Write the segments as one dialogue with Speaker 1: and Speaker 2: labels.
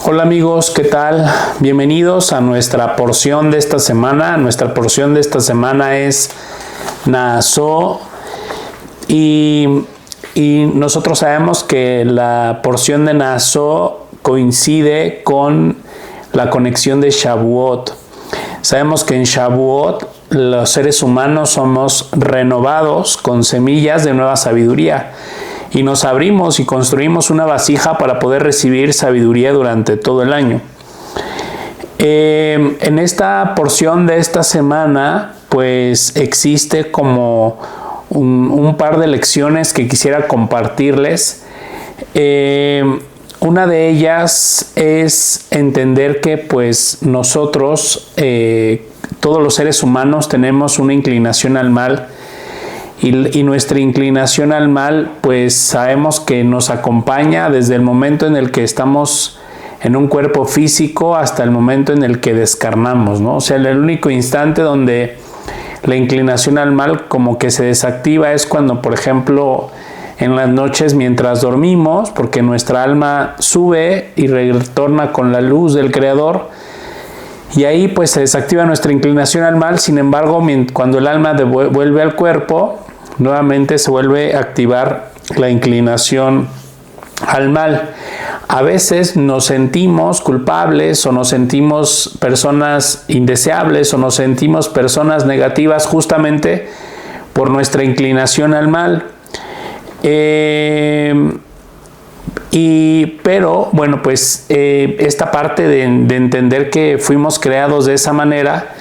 Speaker 1: Hola amigos, ¿qué tal? Bienvenidos a nuestra porción de esta semana. Nuestra porción de esta semana es Naasó y nosotros sabemos que la porción de Naasó coincide con la conexión de Shavuot. Sabemos que en Shavuot los seres humanos somos renovados con semillas de nueva sabiduría. Y nos abrimos y construimos una vasija para poder recibir sabiduría durante todo el año. En esta porción de esta semana, pues existe como un par de lecciones que quisiera compartirles. Una de ellas es entender que pues nosotros, todos los seres humanos, tenemos una inclinación al mal. Y nuestra inclinación al mal, pues sabemos que nos acompaña desde el momento en el que estamos en un cuerpo físico hasta el momento en el que descarnamos, ¿no? O sea, el único instante donde la inclinación al mal como que se desactiva es cuando, por ejemplo, en las noches mientras dormimos, porque nuestra alma sube y retorna con la luz del Creador, y ahí pues se desactiva nuestra inclinación al mal. Sin embargo, cuando el alma vuelve al cuerpo, nuevamente se vuelve a activar la inclinación al mal. A veces nos sentimos culpables o nos sentimos personas indeseables o nos sentimos personas negativas justamente por nuestra inclinación al mal. Pero bueno, pues esta parte de entender que fuimos creados de esa manera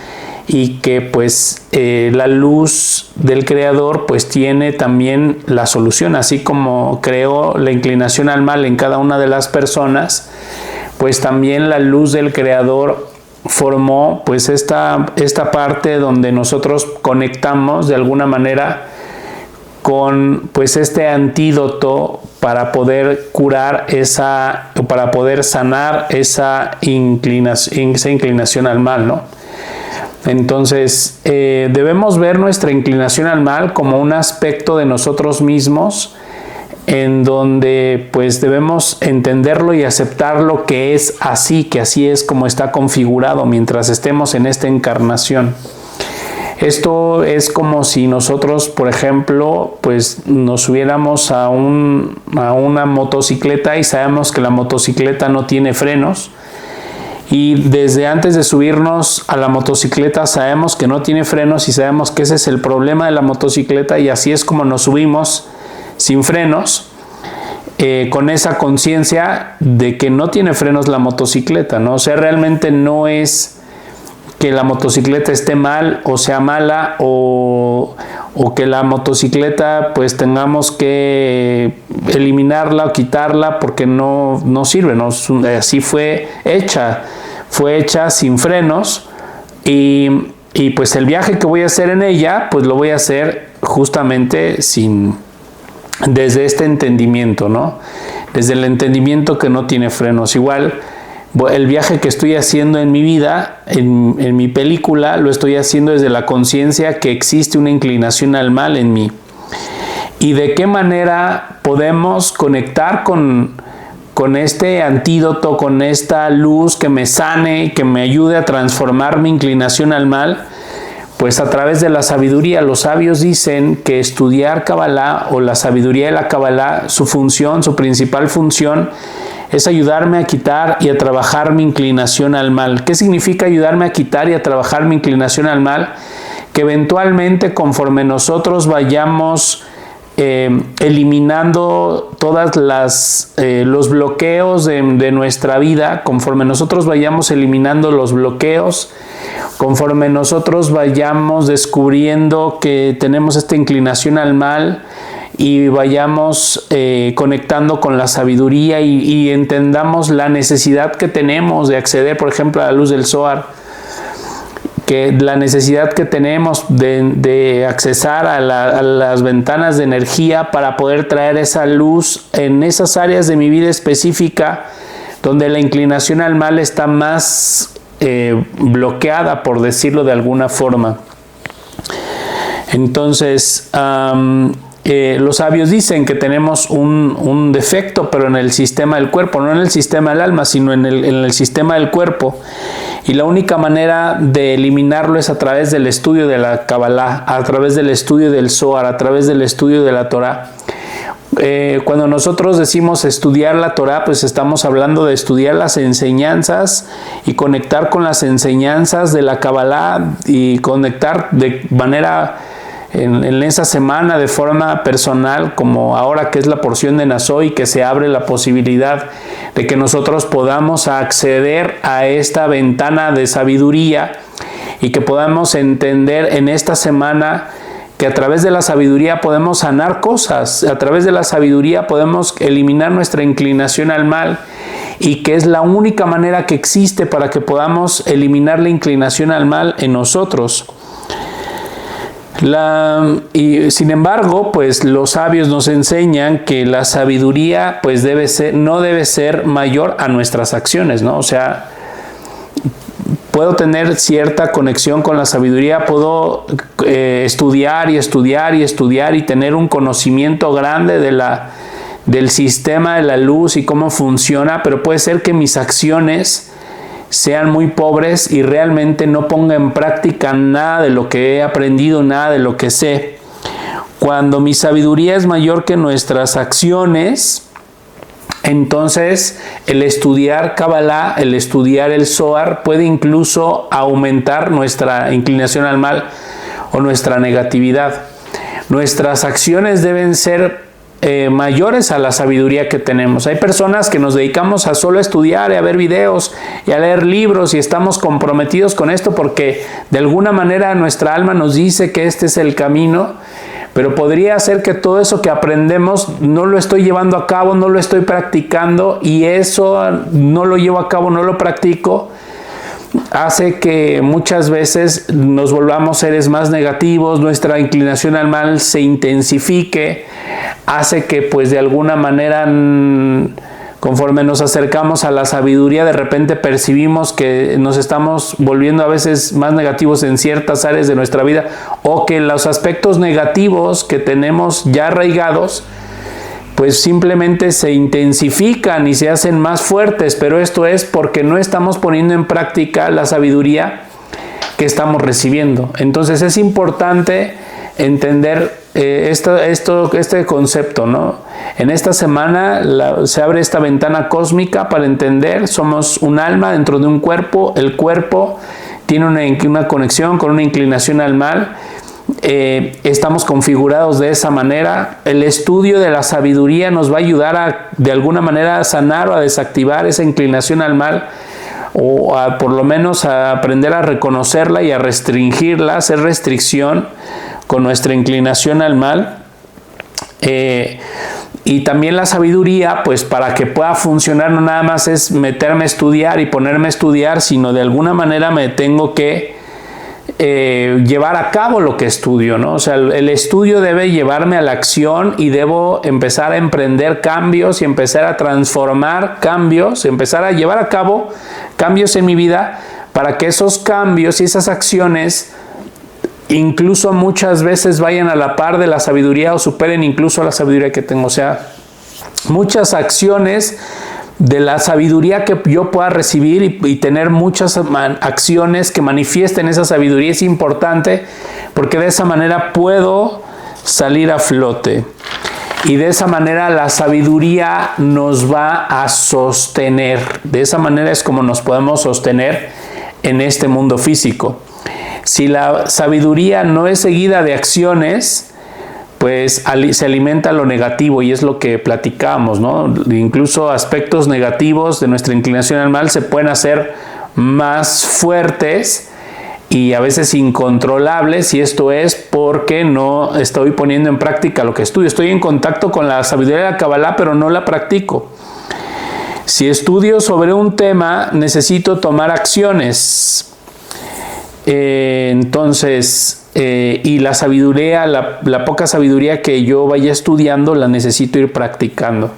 Speaker 1: y que pues la luz del Creador pues tiene también la solución, así como creó la inclinación al mal en cada una de las personas, pues también la luz del Creador formó pues esta parte donde nosotros conectamos de alguna manera con pues este antídoto para poder curar para poder sanar esa inclinación al mal, ¿no? Entonces, debemos ver nuestra inclinación al mal como un aspecto de nosotros mismos en donde pues debemos entenderlo y aceptarlo que es así, que así es como está configurado mientras estemos en esta encarnación. Esto es como si nosotros, por ejemplo, pues nos subiéramos a una motocicleta y sabemos que la motocicleta no tiene frenos. Y desde antes de subirnos a la motocicleta sabemos que no tiene frenos y sabemos que ese es el problema de la motocicleta, y así es como nos subimos sin frenos, con esa conciencia de que no tiene frenos la motocicleta, ¿no? O sea, realmente no es que la motocicleta esté mal o sea mala o que la motocicleta pues tengamos que eliminarla o quitarla porque no sirve, ¿no? Así fue hecha sin frenos y pues el viaje que voy a hacer en ella pues lo voy a hacer justamente desde este entendimiento, ¿no? Desde el entendimiento que no tiene frenos. Igual el viaje que estoy haciendo en mi vida, en mi película, lo estoy haciendo desde la conciencia que existe una inclinación al mal en mí. ¿Y de qué manera podemos conectar con este antídoto, con esta luz que me sane, que me ayude a transformar mi inclinación al mal? Pues a través de la sabiduría. Los sabios dicen que estudiar Kabbalah o la sabiduría de la Kabbalah, su principal función, es ayudarme a quitar y a trabajar mi inclinación al mal. ¿Qué significa ayudarme a quitar y a trabajar mi inclinación al mal? Que eventualmente, conforme nosotros vayamos eliminando todas los bloqueos de nuestra vida, conforme nosotros vayamos eliminando los bloqueos, conforme nosotros vayamos descubriendo que tenemos esta inclinación al mal, y vayamos conectando con la sabiduría y entendamos la necesidad que tenemos de acceder, por ejemplo, a la luz del Zohar, que la necesidad que tenemos de accesar a las ventanas de energía para poder traer esa luz en esas áreas de mi vida específica donde la inclinación al mal está más bloqueada, por decirlo de alguna forma. Entonces, los sabios dicen que tenemos un defecto, pero en el sistema del cuerpo, no en el sistema del alma, sino en el sistema del cuerpo. Y la única manera de eliminarlo es a través del estudio de la Kabbalah, a través del estudio del Zohar, a través del estudio de la Torah. Cuando nosotros decimos estudiar la Torah, pues estamos hablando de estudiar las enseñanzas y conectar con las enseñanzas de la Kabbalah y conectar de manera en esa semana de forma personal, como ahora que es la porción de Nazoy, que se abre la posibilidad de que nosotros podamos acceder a esta ventana de sabiduría y que podamos entender en esta semana que a través de la sabiduría podemos sanar cosas, a través de la sabiduría podemos eliminar nuestra inclinación al mal, y que es la única manera que existe para que podamos eliminar la inclinación al mal en nosotros. Y sin embargo, pues los sabios nos enseñan que la sabiduría pues no debe ser mayor a nuestras acciones, ¿no? O sea, puedo tener cierta conexión con la sabiduría, puedo estudiar y tener un conocimiento grande del sistema de la luz y cómo funciona, pero puede ser que mis acciones sean muy pobres y realmente no ponga en práctica nada de lo que he aprendido, nada de lo que sé. Cuando mi sabiduría es mayor que nuestras acciones, entonces el estudiar Kabbalah, el estudiar el Zohar puede incluso aumentar nuestra inclinación al mal o nuestra negatividad. Nuestras acciones deben ser mayores a la sabiduría que tenemos. Hay personas que nos dedicamos a solo estudiar y a ver videos y a leer libros y estamos comprometidos con esto porque de alguna manera nuestra alma nos dice que este es el camino, pero podría ser que todo eso que aprendemos no lo estoy llevando a cabo, no lo estoy practicando, y eso no lo llevo a cabo, no lo practico, hace que muchas veces nos volvamos seres más negativos, nuestra inclinación al mal se intensifique, hace que pues de alguna manera conforme nos acercamos a la sabiduría de repente percibimos que nos estamos volviendo a veces más negativos en ciertas áreas de nuestra vida, o que los aspectos negativos que tenemos ya arraigados pues simplemente se intensifican y se hacen más fuertes, pero esto es porque no estamos poniendo en práctica la sabiduría que estamos recibiendo. Entonces es importante entender este concepto, ¿no? En esta semana se abre esta ventana cósmica para entender, somos un alma dentro de un cuerpo, el cuerpo tiene una conexión con una inclinación al mal. Estamos configurados de esa manera. El estudio de la sabiduría nos va a ayudar de alguna manera a sanar o a desactivar esa inclinación al mal, o por lo menos a aprender a reconocerla y a restringirla, hacer restricción con nuestra inclinación al mal. Y también la sabiduría, pues para que pueda funcionar, no nada más es meterme a estudiar y ponerme a estudiar, sino de alguna manera me tengo que llevar a cabo lo que estudio, ¿no? O sea, el estudio debe llevarme a la acción y debo empezar a emprender cambios y empezar a transformar cambios, empezar a llevar a cabo cambios en mi vida para que esos cambios y esas acciones incluso muchas veces vayan a la par de la sabiduría o superen incluso la sabiduría que tengo. O sea, muchas acciones de la sabiduría que yo pueda recibir y tener muchas acciones que manifiesten esa sabiduría es importante, porque de esa manera puedo salir a flote. Y de esa manera la sabiduría nos va a sostener. De esa manera es como nos podemos sostener en este mundo físico. Si la sabiduría no es seguida de acciones, pues se alimenta lo negativo, y es lo que platicamos, ¿no? Incluso aspectos negativos de nuestra inclinación al mal se pueden hacer más fuertes y a veces incontrolables, y esto es porque no estoy poniendo en práctica lo que estudio. Estoy en contacto con la sabiduría de la Kabbalah, pero no la practico. Si estudio sobre un tema, necesito tomar acciones. Y la sabiduría, la poca sabiduría que yo vaya estudiando, la necesito ir practicando.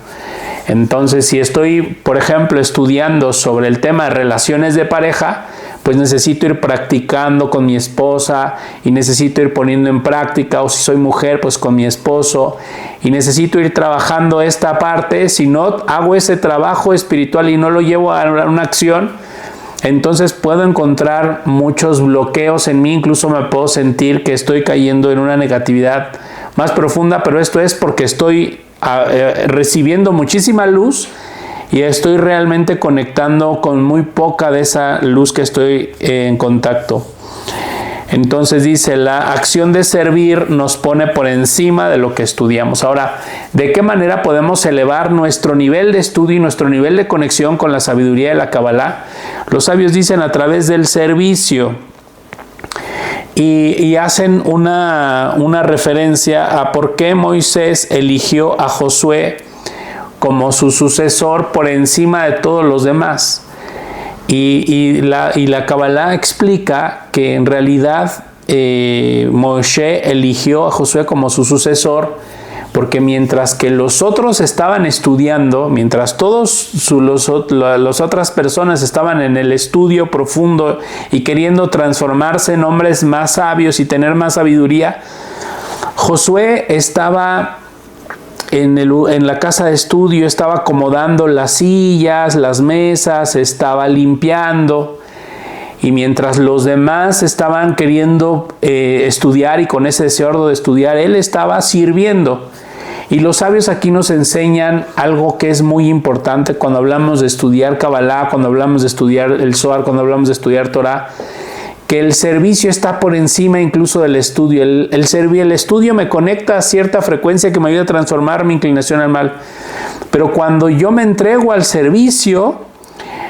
Speaker 1: Entonces, si estoy, por ejemplo, estudiando sobre el tema de relaciones de pareja, pues necesito ir practicando con mi esposa y necesito ir poniendo en práctica, o si soy mujer, pues con mi esposo, y necesito ir trabajando esta parte. Si no hago ese trabajo espiritual y no lo llevo a una acción, entonces puedo encontrar muchos bloqueos en mí, incluso me puedo sentir que estoy cayendo en una negatividad más profunda, pero esto es porque estoy recibiendo muchísima luz y estoy realmente conectando con muy poca de esa luz que estoy en contacto. Entonces dice, la acción de servir nos pone por encima de lo que estudiamos. Ahora, ¿de qué manera podemos elevar nuestro nivel de estudio y nuestro nivel de conexión con la sabiduría de la Kabbalah? Los sabios dicen a través del servicio. Y hacen una referencia a por qué Moisés eligió a Josué como su sucesor por encima de todos los demás. Y la Kabbalah explica que en realidad Moshe eligió a Josué como su sucesor porque mientras que los otros estaban estudiando, mientras las otras personas estaban en el estudio profundo y queriendo transformarse en hombres más sabios y tener más sabiduría, Josué estaba en la casa de estudio, estaba acomodando las sillas, las mesas, estaba limpiando. Y mientras los demás estaban queriendo estudiar y con ese deseo de estudiar, él estaba sirviendo. Y los sabios aquí nos enseñan algo que es muy importante cuando hablamos de estudiar Kabbalah, cuando hablamos de estudiar el Zohar, cuando hablamos de estudiar Torah, que el servicio está por encima incluso del estudio. El estudio me conecta a cierta frecuencia que me ayuda a transformar mi inclinación al mal. Pero cuando yo me entrego al servicio,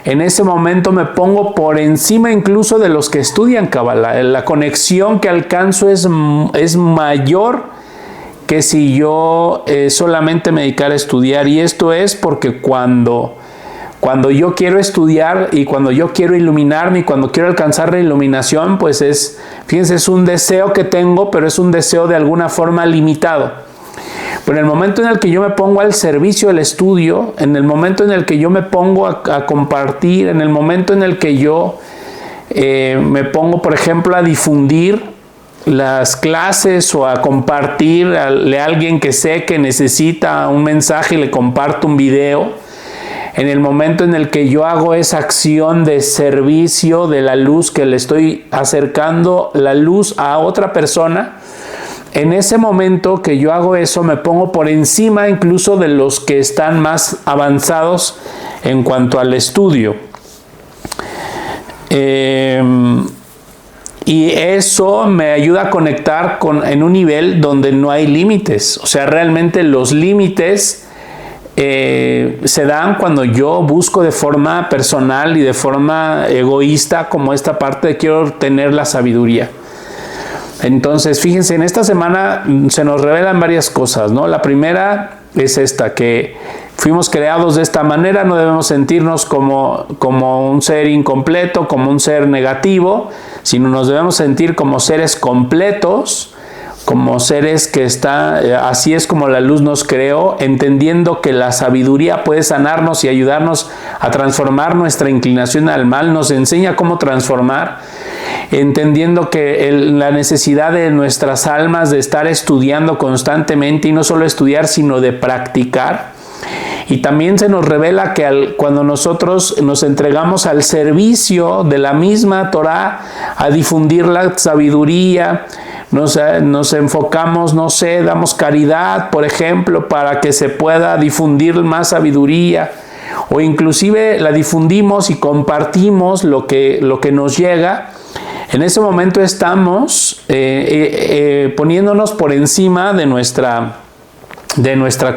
Speaker 1: en ese momento me pongo por encima incluso de los que estudian Kabbalah. La conexión que alcanzo es mayor que si yo solamente me dedicara a estudiar. Y esto es porque cuando yo quiero estudiar y cuando yo quiero iluminarme y cuando quiero alcanzar la iluminación, pues fíjense, es un deseo que tengo, pero es un deseo de alguna forma limitado. Pero en el momento en el que yo me pongo al servicio del estudio, en el momento en el que yo me pongo a compartir, en el momento en el que yo me pongo, por ejemplo, a difundir las clases o a compartirle a alguien que sé que necesita un mensaje y le comparto un video, en el momento en el que yo hago esa acción de servicio de la luz, que le estoy acercando la luz a otra persona, en ese momento que yo hago eso me pongo por encima incluso de los que están más avanzados en cuanto al estudio. Y eso me ayuda a conectar en un nivel donde no hay límites. O sea, realmente los límites se dan cuando yo busco de forma personal y de forma egoísta, como esta parte de quiero tener la sabiduría. Entonces, fíjense, en esta semana se nos revelan varias cosas, ¿no? La primera es esta, que fuimos creados de esta manera, no debemos sentirnos como un ser incompleto, como un ser negativo, sino nos debemos sentir como seres completos, como seres que así es como la luz nos creó, entendiendo que la sabiduría puede sanarnos y ayudarnos a transformar nuestra inclinación al mal, nos enseña cómo transformar, entendiendo que la necesidad de nuestras almas de estar estudiando constantemente, y no solo estudiar, sino de practicar. Y también se nos revela que cuando nosotros nos entregamos al servicio de la misma Torah, a difundir la sabiduría, nos enfocamos, damos caridad, por ejemplo, para que se pueda difundir más sabiduría, o inclusive la difundimos y compartimos lo que nos llega. En ese momento estamos poniéndonos por encima de nuestra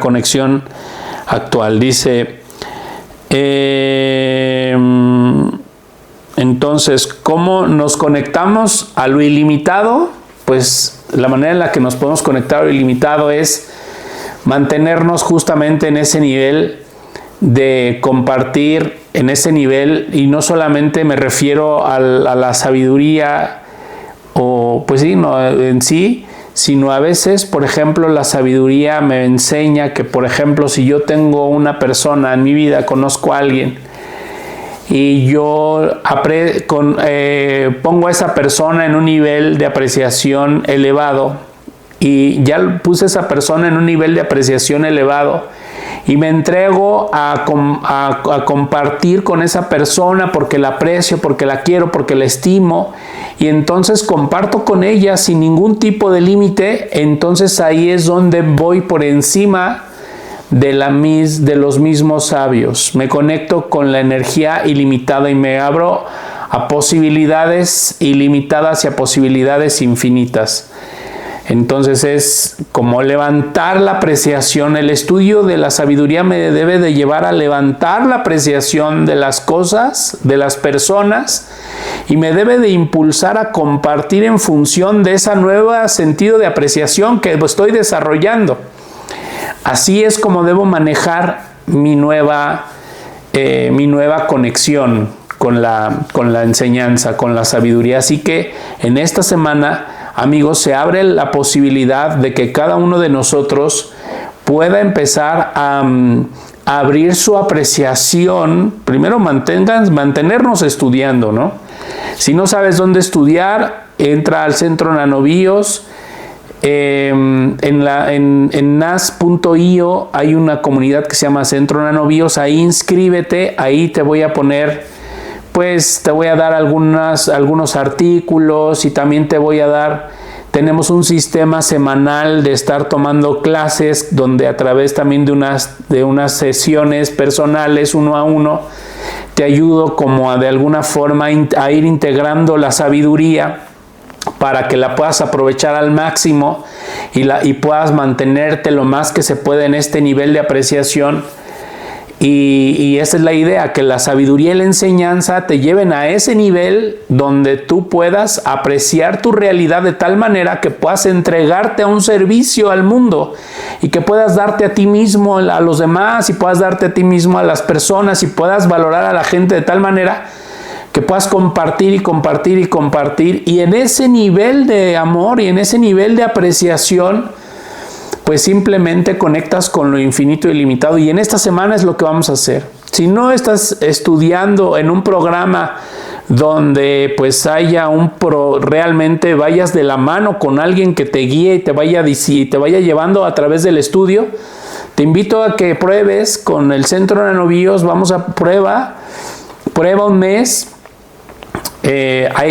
Speaker 1: conexión actual. Dice, entonces, ¿cómo nos conectamos a lo ilimitado? Pues la manera en la que nos podemos conectar a lo ilimitado es mantenernos justamente en ese nivel de compartir, en ese nivel, y no solamente me refiero a la sabiduría, o pues sí, no en sí, sino a veces, por ejemplo, la sabiduría me enseña que, por ejemplo, si yo tengo una persona en mi vida, conozco a alguien y yo pongo a esa persona en un nivel de apreciación elevado, y ya puse a esa persona en un nivel de apreciación elevado, y me entrego a compartir con esa persona porque la aprecio, porque la quiero, porque la estimo, y entonces comparto con ella sin ningún tipo de límite. Entonces ahí es donde voy por encima de los mismos sabios. Me conecto con la energía ilimitada y me abro a posibilidades ilimitadas y a posibilidades infinitas. Entonces es como levantar la apreciación. El estudio de la sabiduría me debe de llevar a levantar la apreciación de las cosas, de las personas, y me debe de impulsar a compartir en función de ese nuevo sentido de apreciación que estoy desarrollando. Así es como debo manejar mi nueva conexión con la enseñanza, con la sabiduría. Así que en esta semana, amigos, se abre la posibilidad de que cada uno de nosotros pueda empezar a abrir su apreciación. Primero mantenernos estudiando, ¿no? Si no sabes dónde estudiar, entra al Centro Nanobios. En nas.io hay una comunidad que se llama Centro Nanobios. Ahí inscríbete, ahí te voy a poner, pues te voy a dar algunos artículos, y también tenemos un sistema semanal de estar tomando clases, donde a través también de unas sesiones personales 1 a 1 te ayudo como de alguna forma a ir integrando la sabiduría para que la puedas aprovechar al máximo y puedas mantenerte lo más que se puede en este nivel de apreciación. Y esa es la idea, que la sabiduría y la enseñanza te lleven a ese nivel donde tú puedas apreciar tu realidad de tal manera que puedas entregarte a un servicio al mundo, y que puedas darte a ti mismo a los demás, y puedas darte a ti mismo a las personas, y puedas valorar a la gente de tal manera que puedas compartir y compartir y compartir. Y en ese nivel de amor y en ese nivel de apreciación, pues simplemente conectas con lo infinito y ilimitado. Y en esta semana es lo que vamos a hacer. Si no estás estudiando en un programa donde pues haya realmente vayas de la mano con alguien que te guíe y te vaya llevando a través del estudio, te invito a que pruebes con el Centro Nanobios. Vamos a prueba un mes.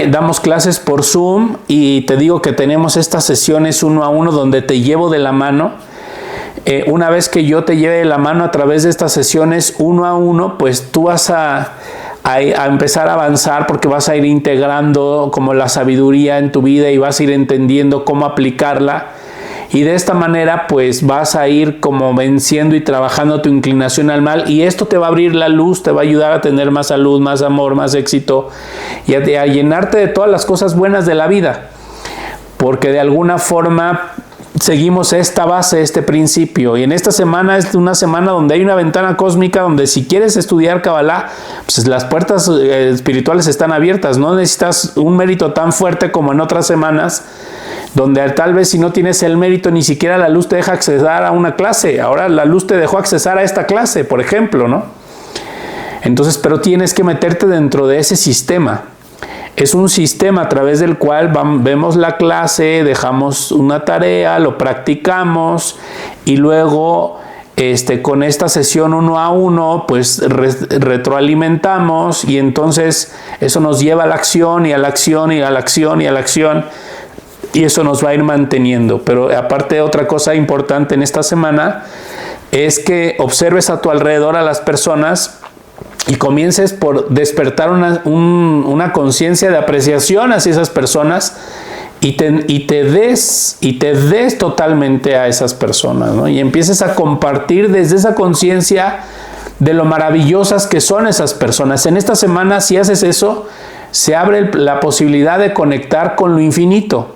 Speaker 1: Damos clases por Zoom, y te digo que tenemos estas sesiones 1 a 1 donde te llevo de la mano. Una vez que yo te lleve de la mano a través de estas sesiones 1 a 1, pues tú vas a empezar a avanzar, porque vas a ir integrando como la sabiduría en tu vida y vas a ir entendiendo cómo aplicarla. Y de esta manera pues vas a ir como venciendo y trabajando tu inclinación al mal, y esto te va a abrir la luz, te va a ayudar a tener más salud, más amor, más éxito, y a llenarte de todas las cosas buenas de la vida, porque de alguna forma seguimos esta base, este principio. Y en esta semana es una semana donde hay una ventana cósmica, donde si quieres estudiar Kabbalah, pues las puertas espirituales están abiertas. No necesitas un mérito tan fuerte como en otras semanas, donde tal vez si no tienes el mérito, ni siquiera la luz te deja acceder a una clase. Ahora la luz te dejó acceder a esta clase, por ejemplo, ¿no? Entonces, pero tienes que meterte dentro de ese sistema. Es un sistema a través del cual vemos la clase, dejamos una tarea, lo practicamos, y luego con esta sesión 1 a 1 pues retroalimentamos, y entonces eso nos lleva a la acción y a la acción y a la acción y a la acción, y eso nos va a ir manteniendo. Pero aparte, otra cosa importante en esta semana es que observes a tu alrededor a las personas y comiences por despertar una conciencia de apreciación hacia esas personas, y te des totalmente a esas personas, ¿no? Y empieces a compartir desde esa conciencia de lo maravillosas que son esas personas. En esta semana, si haces eso, se abre la posibilidad de conectar con lo infinito.